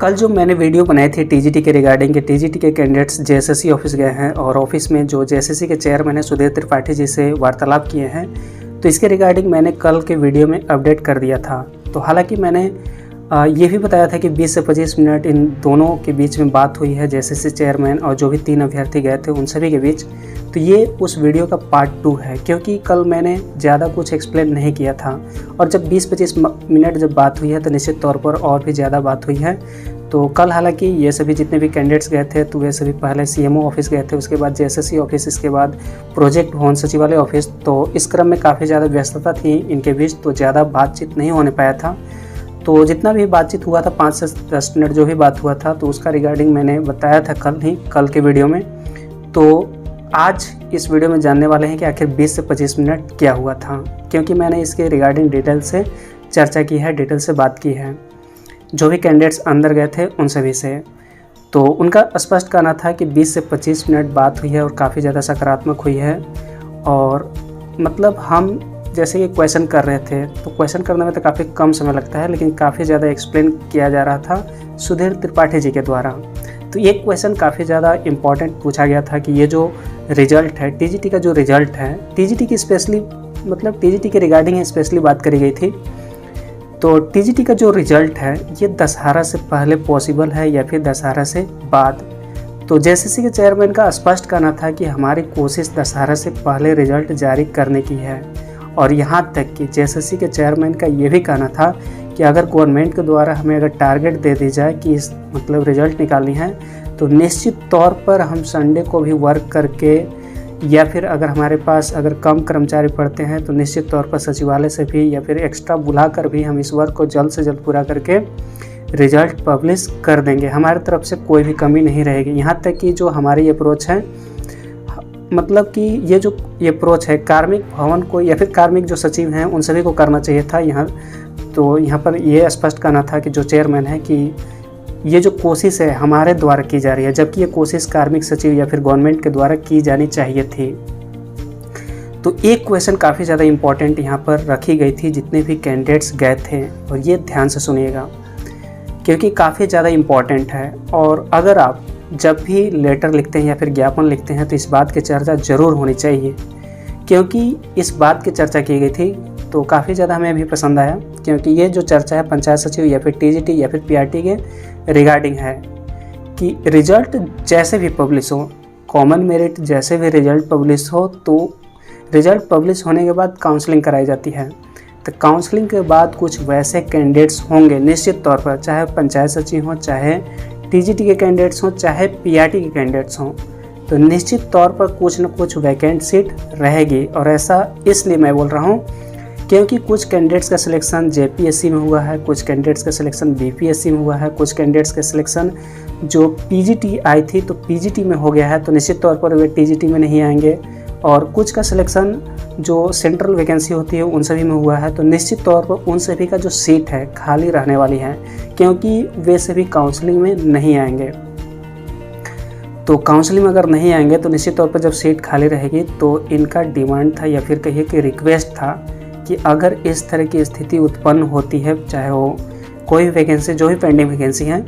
कल जो मैंने वीडियो बनाई थी टीजीटी के रिगार्डिंग के टीजीटी के कैंडिडेट्स जेएसएससी ऑफिस गए हैं और ऑफिस में जो जेएसएससी के चेयरमैन है सुधीर त्रिपाठी जी से वार्तालाप किए हैं, तो इसके रिगार्डिंग मैंने कल के वीडियो में अपडेट कर दिया था। तो हालांकि मैंने ये भी बताया था कि 20 से 25 मिनट इन दोनों के बीच में बात हुई है, जेएसएससी चेयरमैन और जो भी 3 अभ्यर्थी गए थे उन सभी के बीच। तो ये उस वीडियो का पार्ट 2 है, क्योंकि कल मैंने ज़्यादा कुछ एक्सप्लेन नहीं किया था और जब 20-25 मिनट जब बात हुई है तो निश्चित तौर पर और भी ज़्यादा बात हुई है। तो कल हालांकि ये सभी जितने भी कैंडिडेट्स गए थे तो वे सभी पहले सीएमओ ऑफिस गए थे, उसके बाद जेएसएससी ऑफिस, इसके बाद प्रोजेक्ट भवन सचिवालय ऑफिस। तो इस क्रम में काफ़ी ज़्यादा व्यस्तता थी इनके बीच, तो ज़्यादा बातचीत नहीं होने पाया था। तो जितना भी बातचीत हुआ था 5 से 10 मिनट जो भी बात हुआ था, तो उसका रिगार्डिंग मैंने बताया था कल के वीडियो में। तो आज इस वीडियो में जानने वाले हैं कि आखिर 20 से 25 मिनट क्या हुआ था, क्योंकि मैंने इसके रिगार्डिंग डिटेल से चर्चा की है, डिटेल से बात की है जो भी कैंडिडेट्स अंदर गए थे उन सभी से। तो उनका स्पष्ट कहना था कि 20 से 25 मिनट बात हुई है और काफ़ी ज़्यादा सकारात्मक हुई है। और मतलब हम जैसे कि क्वेश्चन कर रहे थे तो क्वेश्चन करने में तो काफ़ी कम समय लगता है, लेकिन काफ़ी ज़्यादा एक्सप्लेन किया जा रहा था सुधीर त्रिपाठी जी के द्वारा। तो ये क्वेश्चन काफ़ी ज़्यादा इम्पॉर्टेंट पूछा गया था कि ये जो रिजल्ट है टीजीटी का, जो रिजल्ट है टीजीटी की स्पेशली मतलब टीजीटी के रिगार्डिंग स्पेशली बात करी गई थी। तो टीजीटी का जो रिजल्ट है ये दशहरा से पहले पॉसिबल है या फिर दशहरा से बाद। तो जेएसएससी के चेयरमैन का स्पष्ट कहना था कि हमारी कोशिश दशहरा से पहले रिजल्ट जारी करने की है। और यहाँ तक कि जेएसएससी के चेयरमैन का ये भी कहना था कि अगर गवर्नमेंट के द्वारा हमें अगर टारगेट दे दी जाए कि इस मतलब रिजल्ट निकालनी है, तो निश्चित तौर पर हम संडे को भी वर्क करके, या फिर अगर हमारे पास अगर कम कर्मचारी पड़ते हैं तो निश्चित तौर पर सचिवालय से भी या फिर एक्स्ट्रा बुला कर भी हम इस वर्क को जल्द से जल्द पूरा करके रिजल्ट पब्लिश कर देंगे। हमारी तरफ से कोई भी कमी नहीं रहेगी। यहाँ तक कि जो हमारी अप्रोच है, मतलब कि ये जो ये अप्रोच है कार्मिक भवन को या फिर कार्मिक जो सचिव हैं उन सभी को करना चाहिए था यहाँ। तो यहाँ पर ये स्पष्ट कहना था कि जो चेयरमैन है कि ये जो कोशिश है हमारे द्वारा की जा रही है, जबकि ये कोशिश कार्मिक सचिव या फिर गवर्नमेंट के द्वारा की जानी चाहिए थी। तो एक क्वेश्चन काफ़ी ज़्यादा इम्पॉर्टेंट यहाँ पर रखी गई थी जितने भी कैंडिडेट्स गए थे, और ये ध्यान से सुनिएगा क्योंकि काफ़ी ज़्यादा इम्पॉर्टेंट है। और अगर आप जब भी लेटर लिखते हैं या फिर ज्ञापन लिखते हैं तो इस बात की चर्चा ज़रूर होनी चाहिए, क्योंकि इस बात की चर्चा की गई थी तो काफ़ी ज़्यादा हमें भी पसंद आया। क्योंकि ये जो चर्चा है पंचायत सचिव या फिर टीजीटी या फिर पीआरटी के रिगार्डिंग है कि रिजल्ट जैसे भी पब्लिश हो, कॉमन मेरिट जैसे भी रिजल्ट पब्लिश हो, तो रिजल्ट पब्लिश होने के बाद काउंसलिंग कराई जाती है। तो काउंसलिंग के बाद कुछ वैसे कैंडिडेट्स होंगे निश्चित तौर पर, चाहे पंचायत सचिव हो, चाहे टीजीटी के कैंडिडेट्स हों, चाहे पीआरटी के कैंडिडेट्स हों, तो निश्चित तौर पर कुछ न कुछ वैकेंट सीट रहेगी। और ऐसा इसलिए मैं बोल रहा हूँ क्योंकि कुछ कैंडिडेट्स का सिलेक्शन जेपीएससी में हुआ है, कुछ कैंडिडेट्स का सिलेक्शन बीपीएससी में हुआ है, कुछ कैंडिडेट्स का सिलेक्शन जो पीजीटी आई थी तो पीजीटी में हो गया है, तो निश्चित तौर पर वे टीजीटी में नहीं आएंगे। और कुछ का सिलेक्शन जो सेंट्रल वैकेंसी होती है उन सभी में हुआ है, तो निश्चित तौर पर उन सभी का जो सीट है खाली रहने वाली है, क्योंकि वे सभी काउंसलिंग में नहीं आएंगे। तो काउंसलिंग में अगर नहीं आएंगे तो निश्चित तौर पर जब सीट खाली रहेगी तो इनका डिमांड था या फिर कहिए कि रिक्वेस्ट था कि अगर इस तरह की स्थिति उत्पन्न होती है, चाहे वो कोई वैकेंसी जो भी पेंडिंग वैकेंसी है,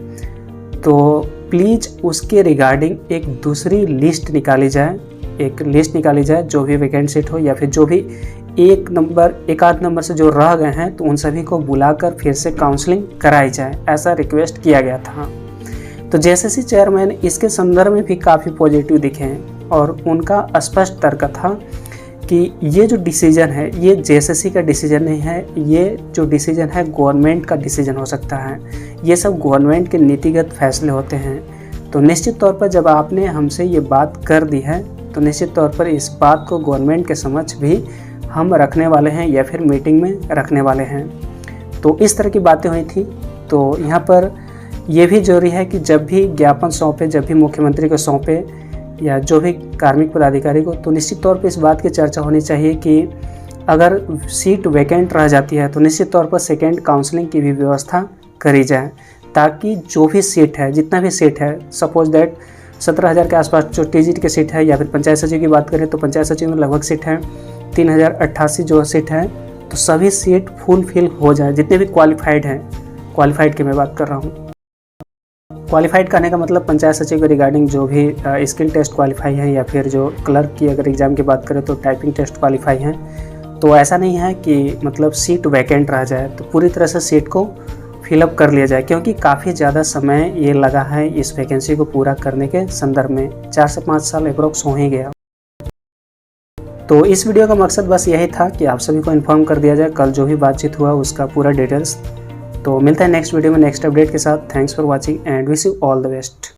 तो प्लीज़ उसके रिगार्डिंग एक दूसरी लिस्ट निकाली जाए, एक लिस्ट निकाली जाए जो भी वैकेंट सीट हो, या फिर जो भी एक आध नंबर से जो रह गए हैं तो उन सभी को बुलाकर फिर से काउंसलिंग कराई जाए, ऐसा रिक्वेस्ट किया गया था। तो जेएसएससी चेयरमैन इसके संदर्भ में भी काफ़ी पॉजिटिव दिखे हैं और उनका स्पष्ट तर्क था कि ये जो डिसीजन है ये जेएसएससी का डिसीजन नहीं है, ये जो डिसीजन है गवर्नमेंट का डिसीजन हो सकता है। ये सब गवर्नमेंट के नीतिगत फैसले होते हैं। तो निश्चित तौर पर जब आपने हमसे ये बात कर दी है तो निश्चित तौर पर इस बात को गवर्नमेंट के समक्ष भी हम रखने वाले हैं या फिर मीटिंग में रखने वाले हैं। तो इस तरह की बातें हुई थी। तो यहाँ पर यह भी जरूरी है कि जब भी ज्ञापन सौंपे, जब भी मुख्यमंत्री को सौंपे या जो भी कार्मिक पदाधिकारी को, तो निश्चित तौर पर इस बात की चर्चा होनी चाहिए कि अगर सीट वैकेंट रह जाती है तो निश्चित तौर पर सेकेंड काउंसलिंग की भी व्यवस्था करी जाए, ताकि जो भी सीट है, जितना भी सीट है, सपोज दैट 17,000 के आसपास जो टीजीटी की सीट है, या फिर पंचायत सचिव की बात करें तो पंचायत सचिव में लगभग सीट है 3088 जो सीट है, तो सभी सीट फुल फिल हो जाए, जितने भी क्वालिफाइड हैं, क्वालिफाइड की मैं बात कर रहा हूँ। क्वालिफाइड करने का मतलब पंचायत सचिव के रिगार्डिंग जो भी स्किल टेस्ट क्वालिफाई है, या फिर जो क्लर्क की अगर एग्ज़ाम की बात करें तो टाइपिंग टेस्ट क्वालिफाई हैं। तो ऐसा नहीं है कि मतलब सीट वैकेंट रह जाए, तो पूरी तरह से सीट को फिलअप कर लिया जाए, क्योंकि काफ़ी ज़्यादा समय ये लगा है इस वैकेंसी को पूरा करने के संदर्भ में। 4 से 5 साल अप्रोक्स हो ही गया। तो इस वीडियो का मकसद बस यही था कि आप सभी को इन्फॉर्म कर दिया जाए कल जो भी बातचीत हुआ उसका पूरा डिटेल्स। तो मिलता है नेक्स्ट वीडियो में नेक्स्ट अपडेट के साथ। Thanks for watching and wish you all the best.